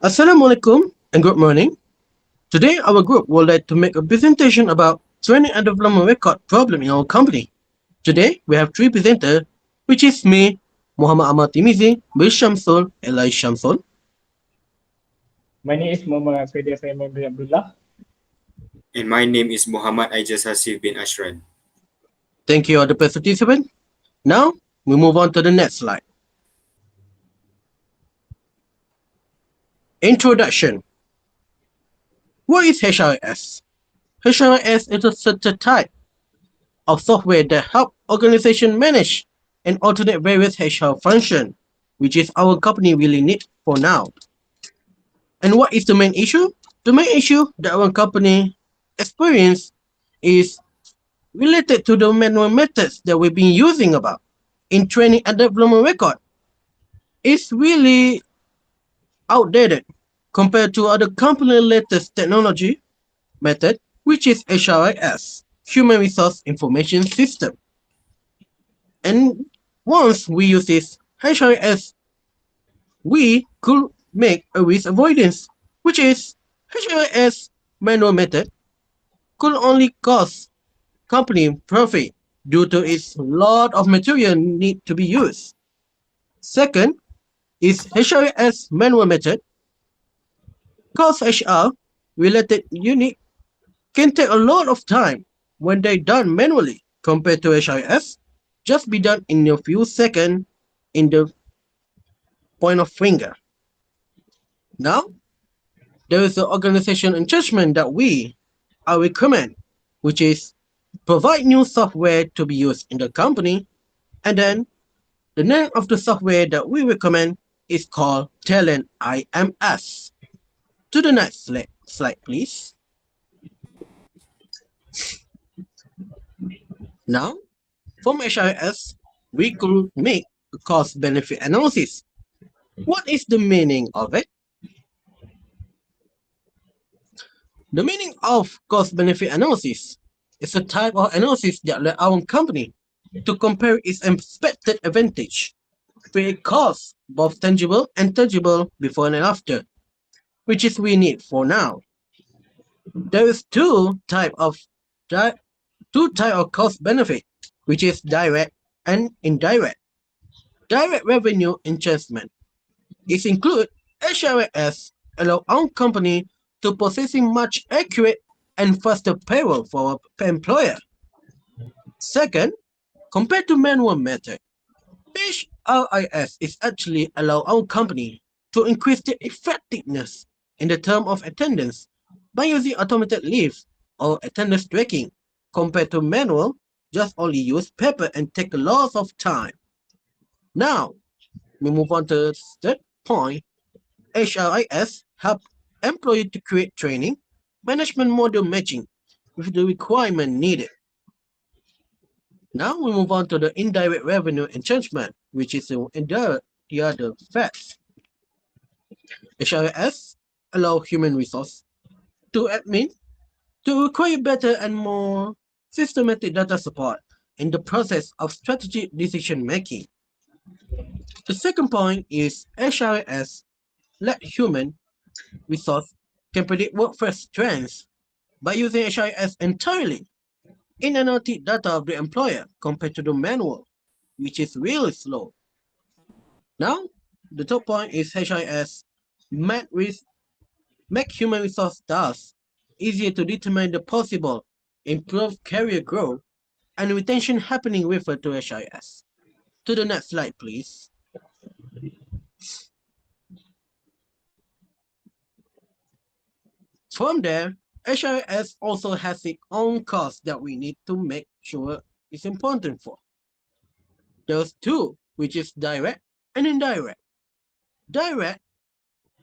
Assalamualaikum and good morning. Today, our group would like to make a presentation about training and development record problem in our company. Today, we have three presenters, which is me, Muhammad Ahmad Timizi, Bill Shamsul, and Lai Shamsul. My name is Muhammad Fede Rahman bin Abdullah. And my name is Muhammad Aijaz Hasif bin Ashran. Thank you, all the participants. Now, we move on to the next slide. Introduction. What is HRS? HRS is a certain type of software that help organization manage and automate various HR function, which is our company really need for now. And what is the main issue? The main issue that our company experience is related to the manual methods that we've been using about in training and development record. It's really outdated compared to other company latest technology method, which is HRIS, Human Resource Information System. And once we use this HRIS, we could make a risk avoidance, which is HRIS manual method could only cost company profit due to its lot of material need to be used. Second is HRIS manual method. Cost HR related unit can take a lot of time when they done manually compared to HRIS just be done in a few seconds in the point of finger. Now, there is the organization and judgment that I recommend, which is provide new software to be used in the company, and then the name of the software that we recommend is called Talent IMS. To the next slide, please. Now, from HRS, we could make a cost benefit analysis. What is the meaning of it? The meaning of cost benefit analysis is a type of analysis that allows our company to compare its expected advantage with a cost, both tangible and tangible, before and after, which is we need for now. There is two type of cost benefit, which is direct and indirect. Direct revenue enhancement. It includes HRS allow our company to processing much accurate and faster payroll for our employer. Second, compared to manual method, HRIS is actually allow our company to increase the effectiveness in the term of attendance by using automated leave or attendance tracking compared to manual, just only use paper and take a lot of time. Now, we move on to the third point. HRIS help employee to create training, management model matching with the requirement needed. Now we move on to the indirect revenue enhancement, which is the other facts. HRIS allow human resource to admin to require better and more systematic data support in the process of strategic decision making. The second point is HRIS let human resource can predict workforce trends by using HRIS entirely in analytic data of the employer compared to the manual, which is really slow. Now, the third point is HRIS make human resource tasks easier to determine the possible improved career growth and retention happening referred to HRS. To the next slide, please. From there, HRS also has its own cost that we need to make sure is important for. There's two, which is direct and indirect. Direct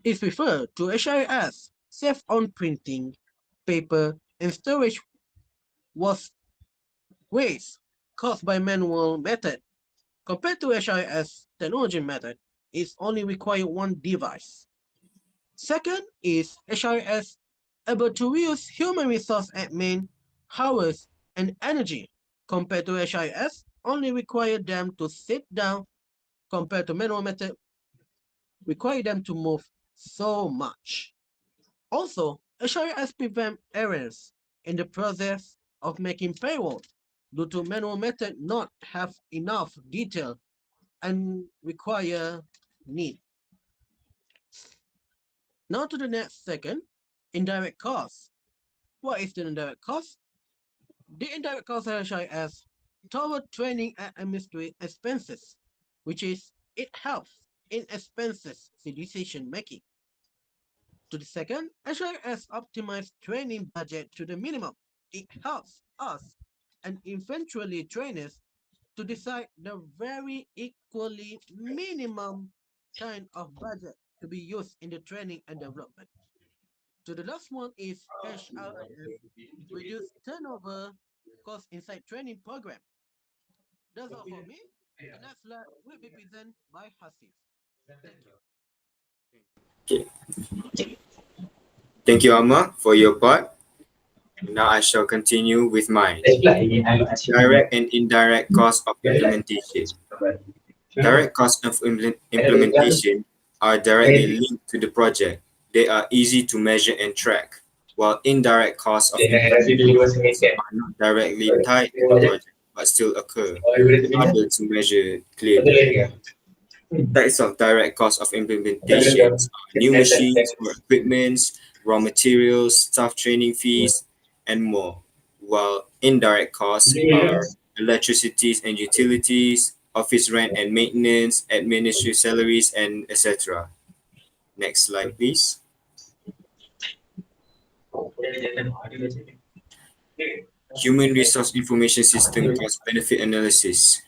is referred to HRS, save on printing, paper, and storage was waste caused by manual method. Compared to HRS technology method, it only require one device. Second is HRS able to reuse human resource admin, hours, and energy. Compared to HRS, only require them to sit down compared to manual method, require them to move so much. Also, HRS prevent errors in the process of making payroll due to manual method not have enough detail and require need. Now to the next second, indirect costs. What is the indirect cost? The indirect costs are HRS toward training and administrative expenses, which is it helps in expenses decision making. To the second, HRS optimize training budget to the minimum. It helps us and eventually trainers to decide the very equally minimum kind of budget to be used in the training and development. So the last one is HRIS, reduce turnover cost inside training program. That's all for me. The next slide will be presented by Hasif. Thank you. Okay. Thank you, Amma, for your part. Now I shall continue with mine. Direct and indirect cost of implementation. Direct costs of implementation are directly linked to the project. They are easy to measure and track, while indirect costs of implementations are not directly tied to the project but still occur, harder to measure clearly. Types of direct cost of implementations are new machines or equipments, raw materials, staff training fees, and more, while indirect costs are electricities and utilities, office rent and maintenance, administrative salaries, and etc. Next slide, please. Human resource information system cost benefit analysis.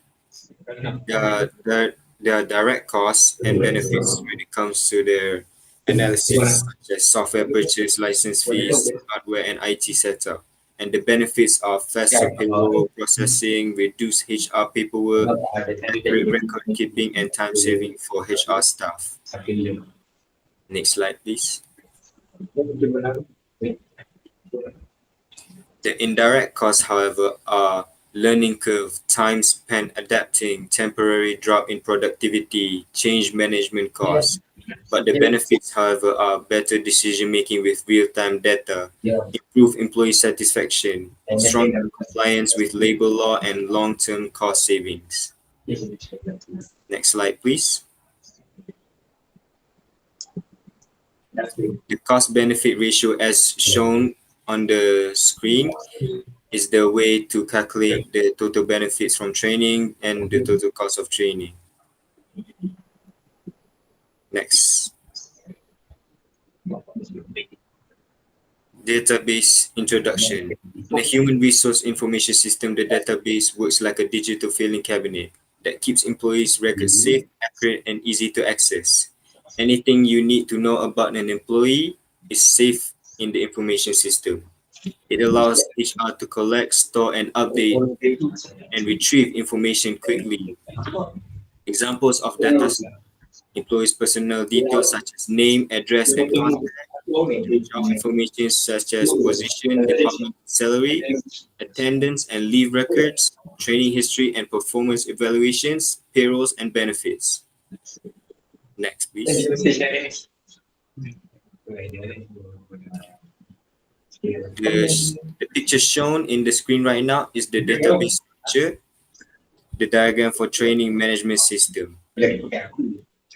There are direct costs and benefits when it comes to their analysis, such as software purchase, license fees, hardware, and IT setup. And the benefits are faster payroll processing, reduced HR paperwork, accurate record keeping, and time saving for HR staff. Next slide, please. The indirect costs, however, are learning curve, time spent adapting, temporary drop in productivity, change management costs. But the benefits, however, are better decision making with real time data, improved employee satisfaction, stronger compliance with labor law, and long term cost savings. Next slide, please. The cost benefit ratio, as shown on the screen, is the way to calculate the total benefits from training and the total cost of training. Next, database introduction. In a human resource information system, the database works like a digital filing cabinet that keeps employees' records safe, accurate, and easy to access. Anything you need to know about an employee is safe in the information system. It allows HR to collect, store, and update and retrieve information quickly. Examples of data employees' personal details such as name, address, and contact, job information such as position, department, salary, attendance and leave records, training history and performance evaluations, payrolls, and benefits. Next, please. The picture shown in the screen right now is the database structure, the diagram for training management system.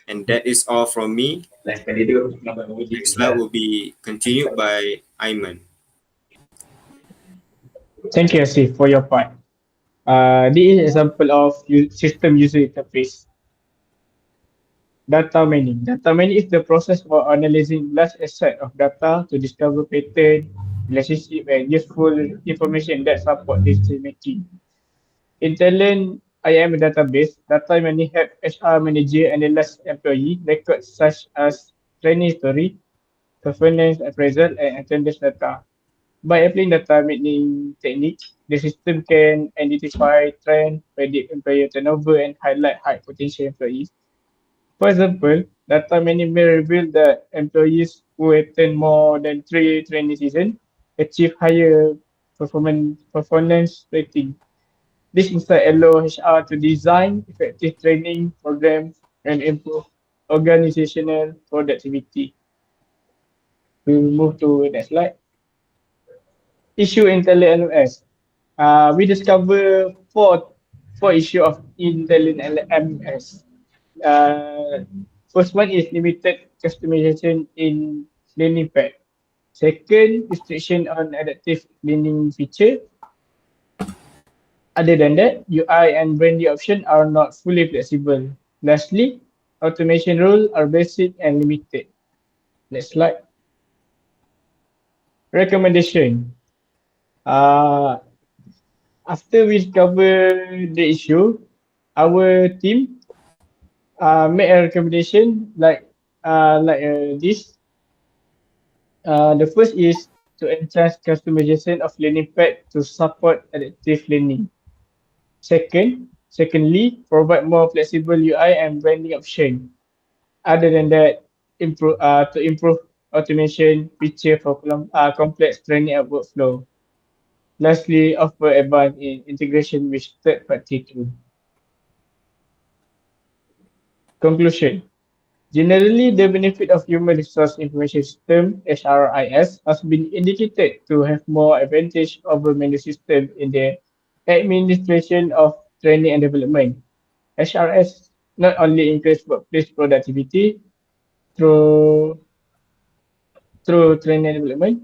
And that is all from me. Next slide will be continued by Ayman. Thank you, Asif, for your part. This is example of system user interface. Data mining. Data mining is the process for analyzing large set of data to discover pattern, relationship, and useful information that support decision making. In talent, I am a database. Data mining help HR manager analyze employee records such as training history, performance appraisal, and attendance data. By applying data mining technique, the system can identify trend, predict employee turnover, and highlight high potential employees. For example, data mining may reveal that employees who attend more than 3 training seasons achieve higher performance rating. This insight allows HR to design effective training programs and improve organizational productivity. We will move to next slide. Issue intelligent LMS. We discover four issue of intelligent LMS. Uh, First one is limited customization in learning pad. Second, restriction on adaptive learning feature. Other than that, UI and branding options are not fully flexible. Lastly, automation rules are basic and limited. Next slide. Recommendation. Uh, After we cover the issue, our team make a recommendation this. The first is to enhance customization of learning pad to support adaptive learning. Secondly, provide more flexible UI and branding option. Other than that, improve automation feature for complex training and workflow. Lastly, offer advanced integration with third-party tools. Conclusion. Generally, the benefit of human resource information system (HRIS) has been indicated to have more advantage over manual system in the administration of training and development. HRS not only increase workplace productivity through training and development,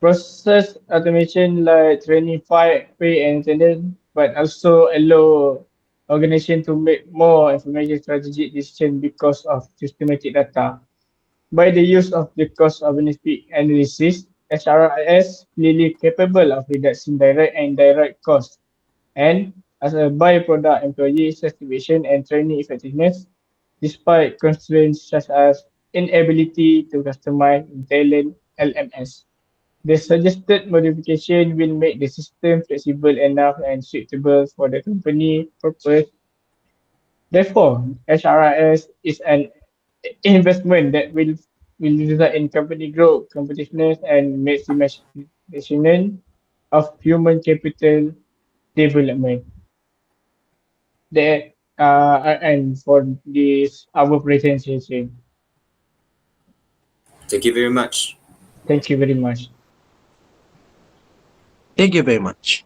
process automation like training file, pay and attendance, but also allow organization to make more information strategic decision because of systematic data. By the use of the cost of benefit analysis, SRIS clearly capable of reducing direct and indirect costs, and as a byproduct, employee satisfaction and training effectiveness, despite constraints such as inability to customize intelligent LMS. The suggested modification will make the system flexible enough and suitable for the company purpose. Therefore, HRIS is an investment that will result in company growth, competitiveness, and maximization of human capital development. That and for this our presentation. Thank you very much. Thank you very much. Thank you very much.